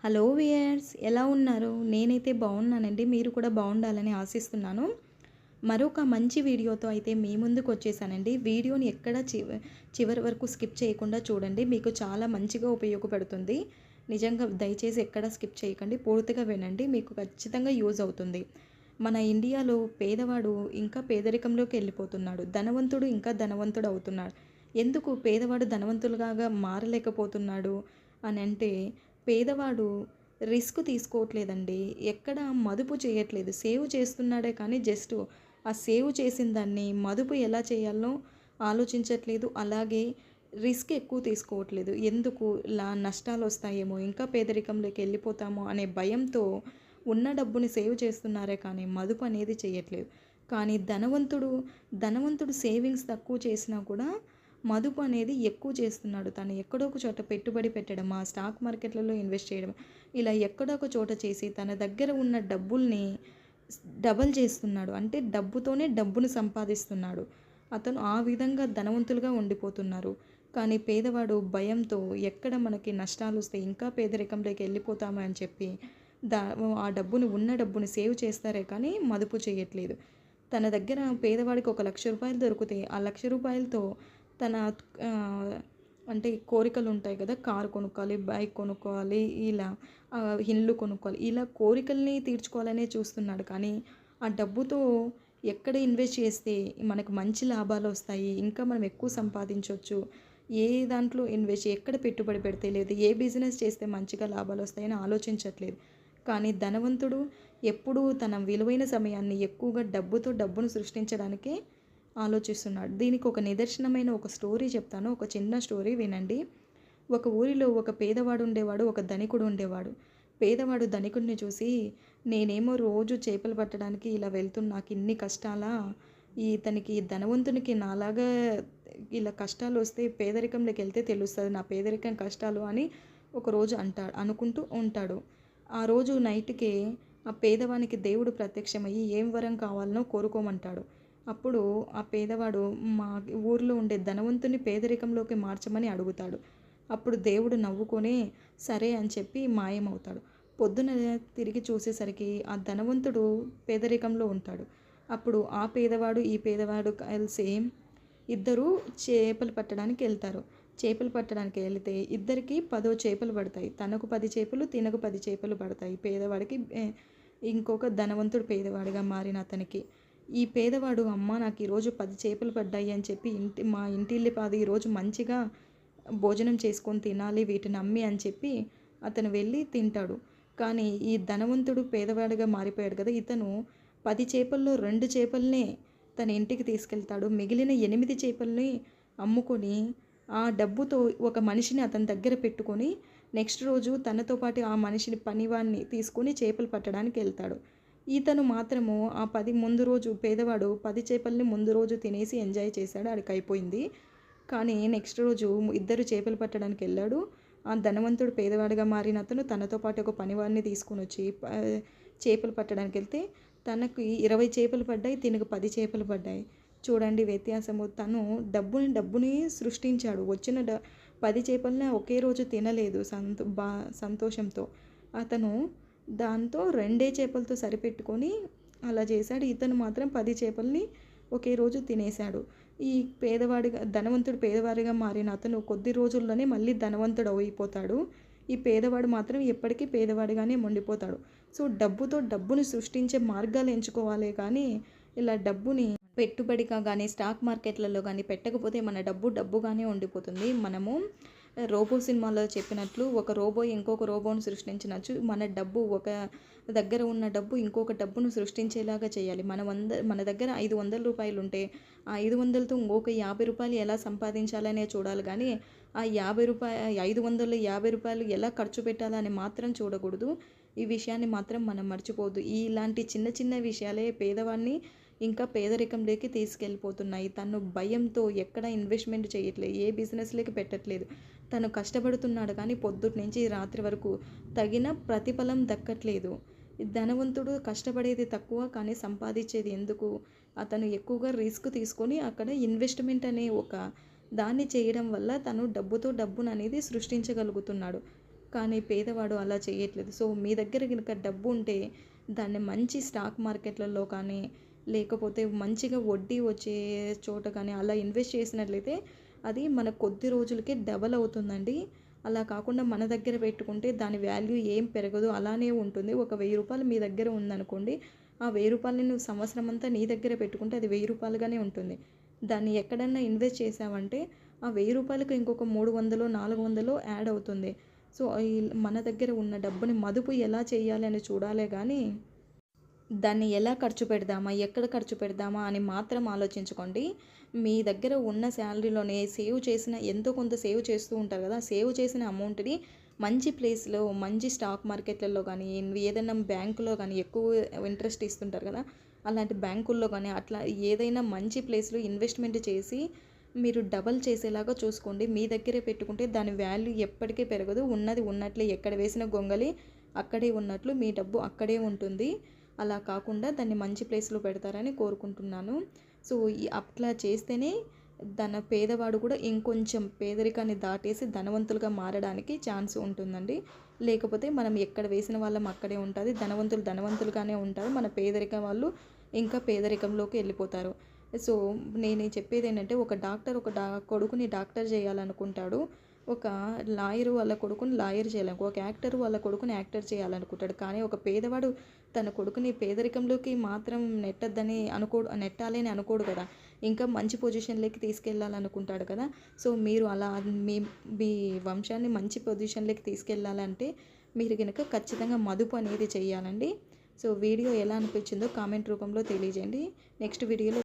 Hello viewers, ఎలా ఉన్నారు? నేనైతే బాగున్నానండి. మీరు కూడా బాగుండాలని ఆశిస్తున్నాను. మరొక మంచి వీడియోతో అయితే మీ ముందుకు వచ్చేసానండి. వీడియోని ఎక్కడ చివరి వరకు స్కిప్ చేయకుండా చూడండి. మీకు చాలా మంచిగా ఉపయోగపడుతుంది. నిజంగా దయచేసి ఎక్కడ స్కిప్ చేయకండి. పూర్తిగా వినండి. మీకు ఖచ్చితంగా యూజ్ అవుతుంది. మన ఇండియాలో పేదవాడు ఇంకా పేదరికంలోకి వెళ్ళిపోతున్నాడు. ధనవంతుడు ఇంకా ధనవంతుడు అవుతున్నాడు. ఎందుకు పేదవాడు ధనవంతులుగా మారలేకపోతున్నాడు అని అంటే, పేదవాడు రిస్క్ తీసుకోవట్లేదండి. ఎక్కడ మదుపు చేయట్లేదు. సేవ్ చేస్తున్నాడే కానీ జస్ట్ ఆ సేవ్ చేసిన దాన్ని మదుపు ఎలా చేయాలో ఆలోచించట్లేదు. అలాగే రిస్క్ ఎక్కువ తీసుకోవట్లేదు. ఎందుకు నష్టాలు వస్తాయేమో, ఇంకా పేదరికంలోకి వెళ్ళిపోతామో అనే భయంతో ఉన్న డబ్బుని సేవ్ చేస్తున్నారే కానీ మదుపు అనేది చేయట్లేదు. కానీ ధనవంతుడు సేవింగ్స్ తక్కువ చేసినా కూడా మదుపు అనేది ఎక్కువ చేస్తున్నాడు. తను ఎక్కడో ఒక చోట పెట్టుబడి పెట్టడం, ఆ స్టాక్ మార్కెట్లలో ఇన్వెస్ట్ చేయడం, ఇలా ఎక్కడో ఒక చోట చేసి తన దగ్గర ఉన్న డబ్బుల్ని డబల్ చేస్తున్నాడు. అంటే డబ్బుతోనే డబ్బును సంపాదిస్తున్నాడు. అతను ఆ విధంగా ధనవంతులుగా ఉండిపోతున్నారు. కానీ పేదవాడు భయంతో ఎక్కడ మనకి నష్టాలు వస్తాయి, ఇంకా పేదరికంలోకి వెళ్ళిపోతామా అని చెప్పి దా ఆ ఉన్న డబ్బుని సేవ్ చేస్తారే కానీ మదుపు చేయట్లేదు. తన దగ్గర పేదవాడికి ₹1,00,000 దొరికితే ఆ ₹1,00,000తో తన అంటే కోరికలు ఉంటాయి కదా, కారు కొనుక్కోవాలి, బైక్ కొనుక్కోవాలి, ఇలా ఇల్లు కొనుక్కోవాలి, ఇలా కోరికల్ని తీర్చుకోవాలనే చూస్తున్నాడు. కానీ ఆ డబ్బుతో ఎక్కడ ఇన్వెస్ట్ చేస్తే మనకు మంచి లాభాలు వస్తాయి, ఇంకా మనం ఎక్కువ సంపాదించవచ్చు, ఏ దాంట్లో ఎక్కడ పెట్టుబడి పెడితే లేదు, ఏ బిజినెస్ చేస్తే మంచిగా లాభాలు వస్తాయని ఆలోచించట్లేదు. కానీ ధనవంతుడు ఎప్పుడూ తన విలువైన సమయాన్ని ఎక్కువగా డబ్బును సృష్టించడానికే ఆలోచిస్తున్నాడు. దీనికి ఒక నిదర్శనమైన ఒక స్టోరీ చెప్తాను. ఒక చిన్న స్టోరీ వినండి. ఒక ఊరిలో ఒక పేదవాడు ఉండేవాడు, ఒక ధనికుడు ఉండేవాడు. పేదవాడు ధనికుడిని చూసి, నేనేమో రోజు చేపలు పట్టడానికి ఇలా వెళ్తున్నా, నాకు ఇన్ని కష్టాలా, ఇతనికి ధనవంతునికి నాలాగా ఇలా కష్టాలు వస్తే పేదరికంలోకి వెళ్తే తెలుస్తుంది నా పేదరికం కష్టాలు అని ఒకరోజు అనుకుంటూ ఉంటాడు. ఆ రోజు నైట్కే ఆ పేదవానికి దేవుడు ప్రత్యక్షమయ్యి ఏం వరం కావాలనో కోరుకోమంటాడు. అప్పుడు ఆ పేదవాడు మా ఊర్లో ఉండే ధనవంతుని పేదరికంలోకి మార్చమని అడుగుతాడు. అప్పుడు దేవుడు నవ్వుకొని సరే అని చెప్పి మాయమవుతాడు. పొద్దున తిరిగి చూసేసరికి ఆ ధనవంతుడు పేదరికంలో ఉంటాడు. అప్పుడు ఆ పేదవాడు ఈ పేదవాడు కలిసి ఇద్దరు చేపలు పట్టడానికి వెళ్తారు. చేపలు పట్టడానికి వెళితే ఇద్దరికి 10 చేపలు పడతాయి. తనకు 10 చేపలు, తినకు 10 చేపలు పడతాయి. పేదవాడికి ఇంకొక ధనవంతుడు పేదవాడిగా మారిన అతనికి. ఈ పేదవాడు, అమ్మ నాకు ఈరోజు 10 చేపలు పడ్డాయి అని చెప్పి మా ఇంటిల్లిపాది ఈరోజు మంచిగా భోజనం చేసుకొని తినాలి వీటిని అమ్మి అని చెప్పి అతను వెళ్ళి తింటాడు. కానీ ఈ ధనవంతుడు పేదవాడిగా మారిపోయాడు కదా, ఇతను 10 చేపల్లో 2 చేపలనే తన ఇంటికి తీసుకెళ్తాడు. మిగిలిన 8 చేపల్ని అమ్ముకొని ఆ డబ్బుతో ఒక మనిషిని అతని దగ్గర పెట్టుకొని నెక్స్ట్ రోజు తనతో పాటు ఆ మనిషిని పనివాడిని తీసుకొని చేపలు పట్టడానికి వెళ్తాడు. ఇతను మాత్రము ఆ 10 ముందు రోజు పేదవాడు 10 చేపల్ని ముందు రోజు తినేసి ఎంజాయ్ చేశాడు, ఆడికి అయిపోయింది. కానీ నెక్స్ట్ రోజు ఇద్దరు చేపలు పట్టడానికి వెళ్ళాడు. ఆ ధనవంతుడు పేదవాడిగా మారిన అతను తనతో పాటు ఒక పనివాడిని తీసుకొని వచ్చి చేపలు పట్టడానికి వెళ్తే తనకి 20 చేపలు పడ్డాయి, తినకు 10 చేపలు పడ్డాయి. చూడండి వ్యత్యాసము. తను డబ్బుని సృష్టించాడు. వచ్చిన 10 చేపలని ఒకే రోజు తినలేదు సంతోషంతో. అతను దాంతో 2 చేపలతో సరిపెట్టుకొని అలా చేశాడు. ఇతను మాత్రం 10 చేపల్ని ఒకే రోజు తినేశాడు. ఈ ధనవంతుడు పేదవాడిగా మారిన అతను కొద్ది రోజుల్లోనే మళ్ళీ ధనవంతుడు అయిపోతాడు. ఈ పేదవాడు మాత్రం ఎప్పటికీ పేదవాడిగానే ఉండిపోతాడు. సో డబ్బును సృష్టించే మార్గాలు ఎంచుకోవాలి కానీ ఇలా డబ్బుని పెట్టుబడిగా కానీ స్టాక్ మార్కెట్లలో కానీ పెట్టకపోతే మన డబ్బుగానే ఉండిపోతుంది. మనము రోబో సినిమాలో చెప్పినట్లు ఒక రోబో ఇంకొక రోబోను సృష్టించినచ్చు, మన డబ్బు ఒక దగ్గర ఉన్న డబ్బు ఇంకొక డబ్బును సృష్టించేలాగా చేయాలి. మన దగ్గర ₹500 ఉంటే ఆ 500తో ఇంకొక ₹50 ఎలా సంపాదించాలనే చూడాలి కానీ ఆ ₹550 ఎలా ఖర్చు పెట్టాలని మాత్రం చూడకూడదు. ఈ విషయాన్ని మాత్రం మనం మర్చిపోవద్దు. ఇలాంటి చిన్న చిన్న విషయాలే పేదవాడిని ఇంకా పేదరికంలోకి తీసుకెళ్ళిపోతున్నాయి. తను భయంతో ఎక్కడ ఇన్వెస్ట్మెంట్ చేయట్లేదు, ఏ బిజినెస్లోకి పెట్టట్లేదు. తను కష్టపడుతున్నాడు కానీ పొద్దుటి నుంచి రాత్రి వరకు తగిన ప్రతిఫలం దక్కట్లేదు. ధనవంతుడు కష్టపడేది తక్కువ కానీ సంపాదించేది ఎందుకు? అతను ఎక్కువగా రిస్క్ తీసుకొని అక్కడ ఇన్వెస్ట్మెంట్ అనే ఒక దాన్ని చేయడం వల్ల తను డబ్బుతో డబ్బును అనేది సృష్టించగలుగుతున్నాడు. కానీ పేదవాడు అలా చేయట్లేదు. సో మీ దగ్గర గనుక డబ్బు ఉంటే దాన్ని మంచి స్టాక్ మార్కెట్లలో కానీ, లేకపోతే మంచిగా వడ్డీ వచ్చే చోట కానీ అలా ఇన్వెస్ట్ చేసినట్లయితే అది మన కొద్ది రోజులకే డబల్ అవుతుందండి. అలా కాకుండా మన దగ్గర పెట్టుకుంటే దాని వాల్యూ ఏం పెరగదు, అలానే ఉంటుంది. ఒక రూ. 1000 మీ దగ్గర ఉందనుకోండి, ఆ రూ. 1000ని నువ్వు సంవత్సరం అంతా నీ దగ్గర పెట్టుకుంటే అది రూ. 1000గానే ఉంటుంది. దాన్ని ఎక్కడన్నా ఇన్వెస్ట్ చేశావంటే ఆ రూ. 1000కి ఇంకొక 300, 400 యాడ్ అవుతుంది. సో మన దగ్గర ఉన్న డబ్బుని మదుపు ఎలా చేయాలి అని చూడాలే గానీ, దాన్ని ఎలా ఖర్చు పెడదామా, ఎక్కడ ఖర్చు పెడదామా అని మాత్రం ఆలోచించుకోండి. మీ దగ్గర ఉన్న శాలరీలోనే సేవ్ చేసిన ఎంతో కొంత సేవ్ చేస్తూ ఉంటారు కదా! సేవ్ చేసిన అమౌంట్‌ని మంచి ప్లేస్‌లో, మంచి స్టాక్ మార్కెట్‌లలో గానీ, ఏదైనా బ్యాంకులో గానీ ఎక్కువ ఇంట్రెస్ట్ ఇస్తుంటారు కదా! అలాంటి బ్యాంకుల్లో గానీ, అట్లా ఏదైనా మంచి ప్లేస్‌లో ఇన్వెస్ట్‌మెంట్ చేసి మీరు డబల్ చేసేలాగా చూసుకోండి. మీ దగ్గరే పెట్టుకుంటే దాని వాల్యూ ఎప్పటికీ పెరగదు. ఉన్నది ఉన్నట్లే, ఎక్కడ వేసిన గొంగలి అక్కడే ఉన్నట్లు మీ డబ్బు అక్కడే ఉంటుంది. అలా కాకుండా దాన్ని మంచి ప్లేస్‌లో పెడతారని కోరుకుంటున్నాను. సో అట్లా చేస్తేనే పేదవాడు కూడా ఇంకొంచెం పేదరికాన్ని దాటేసి ధనవంతులుగా మారడానికి ఛాన్స్ ఉంటుందండి. లేకపోతే మనం ఎక్కడ వేసిన వాళ్ళం అక్కడే ఉంటది. ధనవంతులు ధనవంతులుగానే ఉంటారు. మన పేదరికం వాళ్ళు ఇంకా పేదరికంలోకి వెళ్ళిపోతారు. సో నేను చెప్పేదేంటంటే, ఒక డాక్టర్ కొడుకుని డాక్టర్ చేయాలనుకుంటాడు. ఒక లాయరు వాళ్ళ కొడుకుని లాయర్ ఒక యాక్టర్ వాళ్ళ కొడుకుని యాక్టర్ చేయాలనుకుంటాడు. కానీ ఒక పేదవాడు తన కొడుకుని పేదరికంలోకి మాత్రం నెట్టాలి అని అనుకోడు కదా! ఇంకా మంచి పొజిషన్‌లోకి తీసుకెళ్ళాలనుకుంటాడు కదా! సో మీరు అలా మీ మీ వంశాన్ని మంచి పొజిషన్‌లోకి తీసుకెళ్ళాలంటే మీరు గనక ఖచ్చితంగా మదుపు అనేది చేయాలండి. సో వీడియో ఎలా అనిపించిందో కామెంట్ రూపంలో తెలియజేయండి. నెక్స్ట్ వీడియోలో